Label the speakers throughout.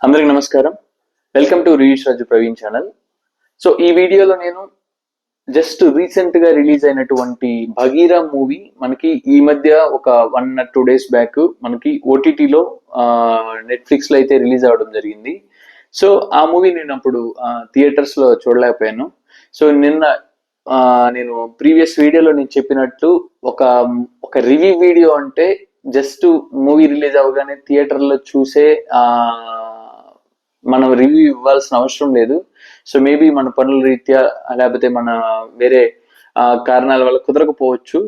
Speaker 1: అందరికి నమస్కారం. Welcome to release Raju Praveen channel. So ఈ వీడియోలో నేను జస్ట్ రీసెంట్ గా రిలీజ్ అయినటువంటి భగీరా మూవీ మనకి ఈ మధ్య ఒక 1 or 2 days బ్యాక్ మనకి ఓటీటీలో నెట్ఫ్లిక్స్ లో అయితే రిలీజ్ అవ్వడం జరిగింది. సో ఆ మూవీ నేను అప్పుడు థియేటర్స్ లో చూడలేకపోయాను. సో నిన్న నేను ప్రీవియస్ వీడియోలో నేను చెప్పినట్టు ఒక ఒక రివ్యూ వీడియో అంటే జస్ట్ మూవీ రిలీజ్ అవ్వగానే థియేటర్లో చూసే మనం రివ్యూ ఇవ్వాల్సిన అవసరం లేదు. సో మేబీ మన పనుల రీత్యా లేకపోతే మన వేరే కారణాల వల్ల కుదరకపోవచ్చు.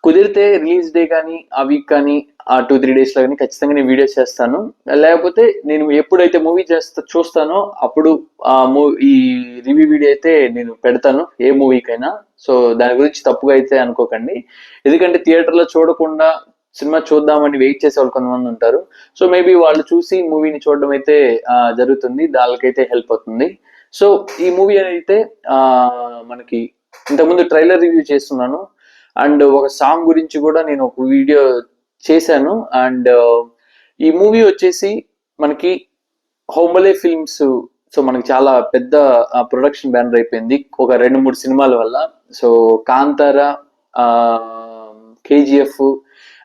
Speaker 1: కుదిరితే రిలీజ్ డే కానీ ఆ వీక్ కానీ ఆ 2-3 days లో కానీ ఖచ్చితంగా నేను వీడియో చేస్తాను. లేకపోతే నేను ఎప్పుడైతే మూవీ చూస్తానో అప్పుడు ఈ రివ్యూ వీడియో అయితే నేను పెడతాను ఏ మూవీకైనా. సో దాని గురించి తప్పుగా అయితే అనుకోకండి. ఎందుకంటే థియేటర్లో చూడకుండా సినిమా చూద్దామని వెయిట్ చేసే వాళ్ళు కొంతమంది ఉంటారు. సో మేబీ వాళ్ళు చూసి మూవీని చూడడం అయితే జరుగుతుంది, దానికైతే హెల్ప్ అవుతుంది. సో ఈ మూవీ అయితే మనకి ఇంతకుముందు ట్రైలర్ రివ్యూ చేస్తున్నాను అండ్ ఒక సాంగ్ గురించి కూడా నేను ఒక వీడియో చేశాను. అండ్ ఈ మూవీ వచ్చేసి మనకి హోంబలే ఫిల్మ్స్, సో మనకి చాలా పెద్ద ప్రొడక్షన్ బ్యానర్ అయిపోయింది ఒక 2-3 సినిమాల వల్ల. So Kantara, KGF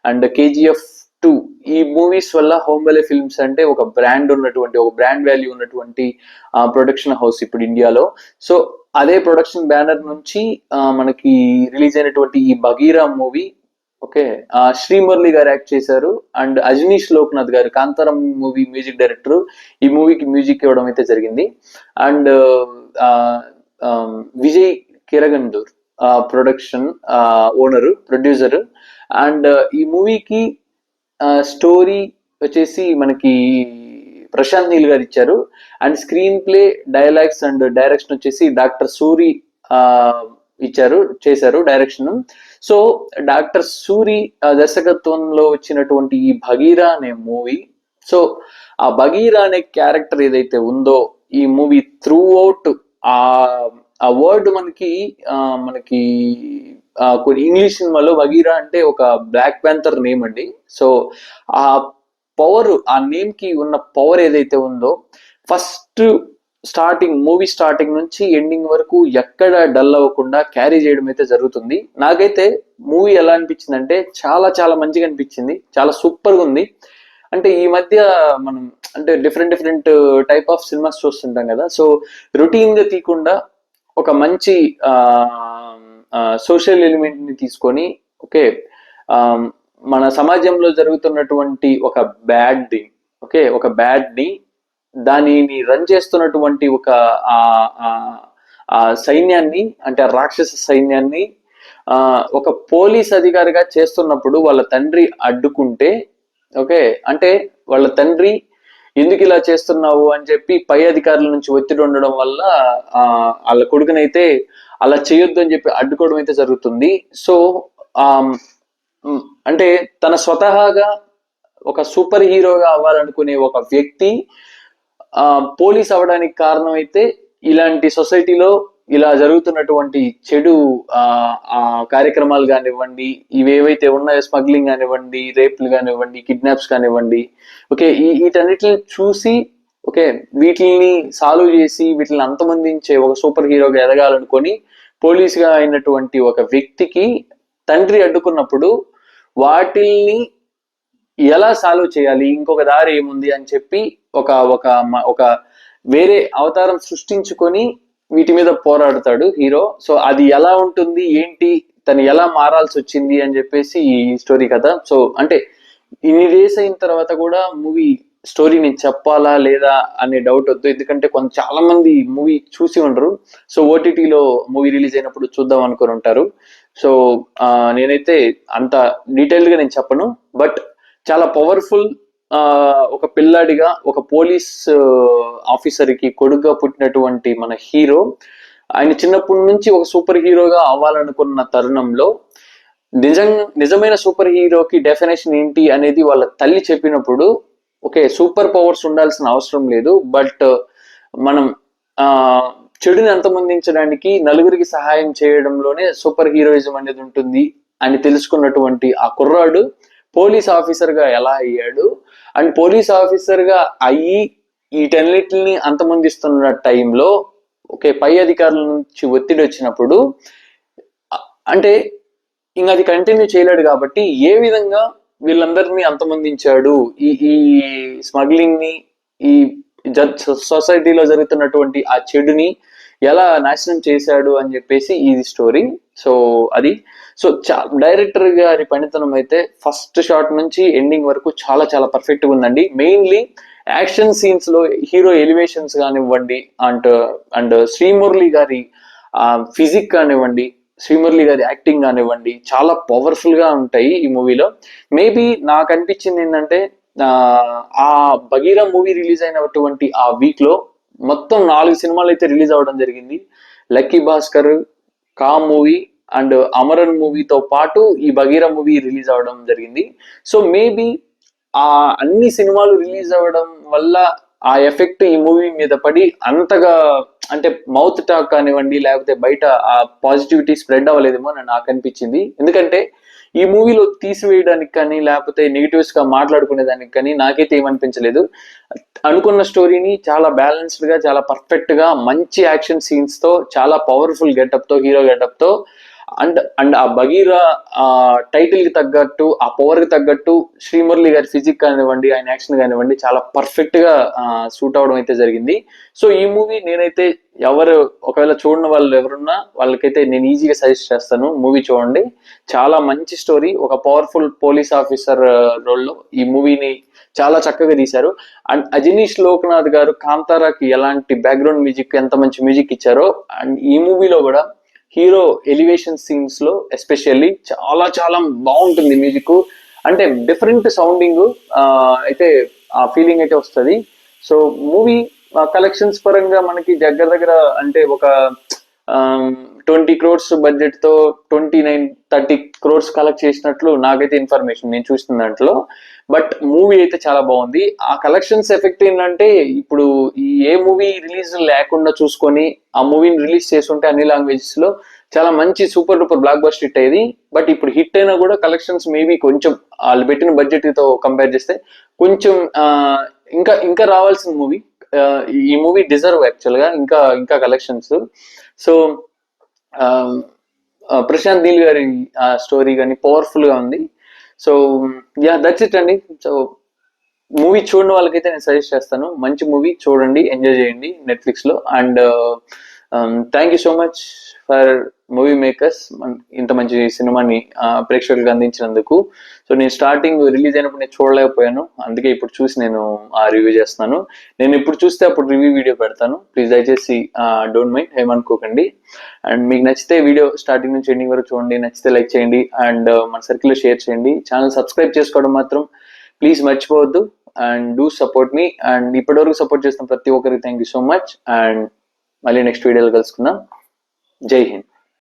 Speaker 1: and KGF 2 ఈ మూవీస్ వల్ల హోంబలే ఫిల్మ్స్ అంటే ఒక బ్రాండ్ ఉన్నటువంటి, ఒక బ్రాండ్ వాల్యూ ఉన్నటువంటి ప్రొడక్షన్ హౌస్ ఇప్పుడు ఇండియాలో. సో అదే ప్రొడక్షన్ బ్యానర్ నుంచి మనకి రిలీజ్ అయినటువంటి ఈ భగీరా మూవీ, ఓకే, శ్రీమురళి గారు యాక్ట్ చేశారు అండ్ అజనీష్ లోక్నాథ్ గారు కాంతారం మూవీ మ్యూజిక్ డైరెక్టర్ ఈ మూవీకి మ్యూజిక్ ఇవ్వడం అయితే జరిగింది. And Vijay Kiragandur production owner, producer. And ఈ మూవీకి స్టోరీ వచ్చేసి మనకి ప్రశాంత్ నీల్ గారు ఇచ్చారు. And screen play, dialogues and direction వచ్చేసి డాక్టర్ సూరి చేశారు డైరెక్షన్. సో డాక్టర్ సూరి దర్శకత్వంలో వచ్చినటువంటి ఈ భగీరా అనే మూవీ, సో ఆ భగీరా అనే క్యారెక్టర్ ఏదైతే ఉందో ఈ మూవీ త్రూ అవుట్ ఆ వర్డ్ మనకి కొన్ని ఇంగ్లీష్ సినిమాలో భగీరా అంటే ఒక బ్లాక్ ప్యాంథర్ నేమ్ అండి. సో ఆ పవర్, ఆ నేమ్ కి ఉన్న పవర్ ఏదైతే ఉందో ఫస్ట్ మూవీ స్టార్టింగ్ నుంచి ఎండింగ్ వరకు ఎక్కడ డల్ అవ్వకుండా క్యారీ చేయడం అయితే జరుగుతుంది. నాకైతే మూవీ ఎలా అనిపించింది అంటే చాలా చాలా మంచిగా అనిపించింది, చాలా సూపర్ గా ఉంది. అంటే ఈ మధ్య మనం అంటే డిఫరెంట్ టైప్ ఆఫ్ సినిమాస్ చూస్తుంటాం కదా. సో రొటీన్ గా తీయకుండా ఒక మంచి సోషల్ ఎలిమెంట్ ని తీసుకొని, ఓకే, మన సమాజంలో జరుగుతున్నటువంటి ఒక బ్యాడ్ ని దానిని రన్ చేస్తున్నటువంటి ఒక సైన్యాన్ని, అంటే రాక్షస సైన్యాన్ని ఒక పోలీస్ అధికారిగా చేస్తున్నప్పుడు వాళ్ళ తండ్రి అడ్డుకుంటే, ఓకే, అంటే వాళ్ళ తండ్రి ఎందుకు ఇలా చేస్తున్నావు అని చెప్పి పై అధికారుల నుంచి ఒత్తిడి ఉండడం వల్ల వాళ్ళ కొడుకునైతే అలా చేయొద్దు అని చెప్పి అడ్డుకోవడం అయితే జరుగుతుంది. సో అంటే తన స్వతహాగా ఒక సూపర్ హీరోగా అవ్వాలనుకునే ఒక వ్యక్తి పోలీస్ అవ్వడానికి కారణం అయితే ఇలాంటి సొసైటీలో ఇలా జరుగుతున్నటువంటి చెడు కార్యక్రమాలు కానివ్వండి, ఇవేవైతే ఉన్నాయో స్మగ్లింగ్ కానివ్వండి, రేప్లు కానివ్వండి, కిడ్నాప్స్ కానివ్వండి, ఓకే, వీటన్నిటిని చూసి, ఓకే, వీటిని సాల్వ్ చేసి వీటిని అంతమొందించే ఒక సూపర్ హీరోగా ఎదగాలనుకొని పోలీసుగా అయినటువంటి ఒక వ్యక్తికి తండ్రి అడ్డుకున్నప్పుడు వాటిల్ని ఎలా సాల్వ్ చేయాలి, ఇంకొక దారి ఏముంది అని చెప్పి ఒక వేరే అవతారం సృష్టించుకొని వీటి మీద పోరాడతాడు హీరో. సో అది ఎలా ఉంటుంది, ఏంటి, తను ఎలా మారాల్సి వచ్చింది అని చెప్పేసి ఈ స్టోరీ కదా. సో అంటే ఇన్ని డేస్ అయిన తర్వాత కూడా మూవీ స్టోరీ నేను చెప్పాలా లేదా అనే డౌట్ వద్దు, ఎందుకంటే చాలా మంది మూవీ చూసి ఉండరు. సో ఓటీటీలో మూవీ రిలీజ్ అయినప్పుడు చూద్దాం అనుకుని ఉంటారు. సో నేనైతే అంత డీటెయిల్డ్ గా నేను చెప్పను, బట్ చాలా పవర్ఫుల్, ఒక పిల్లాడిగా ఒక పోలీస్ ఆఫీసర్ కి కొడుకుగా పుట్టినటువంటి మన హీరో, ఆయన చిన్నప్పటి నుంచి ఒక సూపర్ హీరోగా అవ్వాలనుకున్న తరుణంలో నిజమైన సూపర్ హీరోకి డెఫినేషన్ ఏంటి అనేది వాళ్ళ తల్లి చెప్పినప్పుడు, ఓకే, సూపర్ పవర్స్ ఉండాల్సిన అవసరం లేదు, బట్ మనం చెడుని అంతమొందించడానికి, నలుగురికి సహాయం చేయడంలోనే సూపర్ హీరోయిజం అనేది ఉంటుంది అని తెలుసుకున్నటువంటి ఆ కుర్రాడు పోలీస్ ఆఫీసర్ గా ఎలా అయ్యాడు, అండ్ పోలీస్ ఆఫీసర్ గా అయ్యి వీటన్నిటిని అంతమొందిస్తున్న టైంలో ఓకే పై అధికారుల నుంచి ఒత్తిడి వచ్చినప్పుడు అంటే ఇంకా అది కంటిన్యూ చేయలేడు కాబట్టి ఏ విధంగా వీళ్ళందరినీ అంతమొందించాడు, ఈ స్మగ్లింగ్ ని, ఈ సొసైటీలో జరుగుతున్నటువంటి ఆ చెడుని ఎలా నాశనం చేశాడు అని చెప్పేసి ఇది స్టోరీ. సో అది సో డైరెక్టర్ గారి పనితనం అయితే ఫస్ట్ షాట్ నుంచి ఎండింగ్ వరకు చాలా చాలా పర్ఫెక్ట్ గా ఉందండి. మెయిన్లీ యాక్షన్ సీన్స్ లో హీరో ఎలివేషన్స్ కానివ్వండి, అండ్ శ్రీమురళి గారి ఫిజిక్ కానివ్వండి, శ్రీమురళి గారి యాక్టింగ్ కానివ్వండి, చాలా పవర్ఫుల్ గా ఉంటాయి ఈ మూవీలో. మేబీ నాకు అనిపించింది ఏంటంటే ఆ బగీరా మూవీ రిలీజ్ అయినటువంటి ఆ వీక్ లో మొత్తం 4 సినిమాలు అయితే రిలీజ్ అవ్వడం జరిగింది. లక్కీ భాస్కర్, కా మూవీ అండ్ అమరన్ మూవీతో పాటు ఈ బగీరా మూవీ రిలీజ్ అవ్వడం జరిగింది. సో మేబీ ఆ అన్ని సినిమాలు రిలీజ్ అవ్వడం వల్ల ఆ ఎఫెక్ట్ ఈ మూవీ మీద పడి అంతగా అంటే మౌత్ టాక్ కానివ్వండి, లేకపోతే బయట ఆ పాజిటివిటీ స్ప్రెడ్ అవ్వలేదేమో అని నాకు అనిపించింది. ఎందుకంటే ఈ మూవీలో తీసివేయడానికి కానీ లేకపోతే నెగిటివ్స్ గా మాట్లాడుకునేదానికి కానీ నాకైతే ఏమనిపించలేదు. అనుకున్న స్టోరీని చాలా బ్యాలెన్స్డ్ గా, చాలా పర్ఫెక్ట్ గా, మంచి యాక్షన్ సీన్స్ తో, చాలా పవర్ఫుల్ గెటప్ తో, హీరో గెటప్ తో అండ్ ఆ బగీరా టైటిల్ కి తగ్గట్టు, ఆ పవర్ కి తగ్గట్టు శ్రీమురళి గారి ఫిజిక్ కానివ్వండి, ఆయన యాక్షన్ కానివ్వండి చాలా పర్ఫెక్ట్ గా సూట్ అవడం అయితే జరిగింది. సో ఈ మూవీ నేనైతే ఎవరు ఒకవేళ చూడని వాళ్ళు ఎవరున్నా వాళ్ళకైతే నేను ఈజీగా సజెస్ట్ చేస్తాను, మూవీ చూడండి. చాలా మంచి స్టోరీ, ఒక పవర్ఫుల్ పోలీస్ ఆఫీసర్ రోల్లో ఈ మూవీని చాలా చక్కగా తీశారు. అండ్ అజనీష్ లోక్నాథ్ గారు కాంతారాకి ఎలాంటి బ్యాక్గ్రౌండ్ మ్యూజిక్, ఎంత మంచి మ్యూజిక్ ఇచ్చారో, అండ్ ఈ మూవీలో కూడా హీరో ఎలివేషన్ సీన్స్ లో ఎస్పెషల్లీ చాలా చాలా బాగుంటుంది మ్యూజిక్. అంటే డిఫరెంట్ సౌండింగ్ అయితే ఆ ఫీలింగ్ అయితే వస్తుంది. సో మూవీ కలెక్షన్స్ పరంగా మనకి దగ్గర దగ్గర అంటే ఒక 20 crores బడ్జెట్ తో 29-30 crores కలెక్ట్ చేసినట్లు నాకైతే ఇన్ఫర్మేషన్, నేను చూసిన దాంట్లో. బట్ మూవీ అయితే చాలా బాగుంది. ఆ కలెక్షన్స్ ఎఫెక్ట్ ఏంటంటే ఇప్పుడు ఈ ఏ మూవీ రిలీజ్ లేకుండా చూసుకొని ఆ మూవీని రిలీజ్ చేస్తుంటే అన్ని లాంగ్వేజెస్ లో చాలా మంచి super duper block buster hit అయ్యేది. బట్ ఇప్పుడు హిట్ అయినా కూడా కలెక్షన్స్ మేబీ కొంచెం వాళ్ళు పెట్టిన బడ్జెట్ తో కంపేర్ చేస్తే కొంచెం ఇంకా ఇంకా రావాల్సిన మూవీ. ఈ మూవీ డిజర్వ్ యాక్చువల్ గా ఇంకా ఇంకా కలెక్షన్స్. సో ప్రశాంత్ నీల్ గారి స్టోరీ కానీ పవర్ఫుల్ గా ఉంది. సో యా దట్స్ ఇట్ అండి. సో మూవీ చూడని వాళ్ళకైతే నేను సజెస్ట్ చేస్తాను, మంచి మూవీ చూడండి, ఎంజాయ్ చేయండి నెట్ఫ్లిక్స్ లో. And thank you so much for movie makers ఇంత మంచి సినిమాని ప్రేక్షకులకు అందించినందుకు. సో నేను స్టార్టింగ్ రిలీజ్ అయినప్పుడు నేను చూడలేకపోయాను, అందుకే ఇప్పుడు చూసి నేను రివ్యూ చేస్తున్నాను. నేను ఇప్పుడు చూస్తే అప్పుడు రివ్యూ వీడియో పెడతాను, ప్లీజ్ దయచేసి డోంట్ మైండ్, ఏమనుకోకండి. అండ్ మీకు నచ్చితే వీడియో స్టార్టింగ్ నుంచి ఎండింగ్ వరకు చూడండి, నచ్చితే లైక్ చేయండి అండ్ మన సర్కిల్లో షేర్ చేయండి. ఛానల్ సబ్స్క్రైబ్ చేసుకోవడం మాత్రం ప్లీజ్ మర్చిపోవద్దు. And do support me. And ఇప్పటివరకు సపోర్ట్ చేస్తున్న ప్రతి ఒక్కరికి thank you so much. And మళ్ళీ నెక్స్ట్ వీడియోలో కలుసుకుందాం. జై హింద్.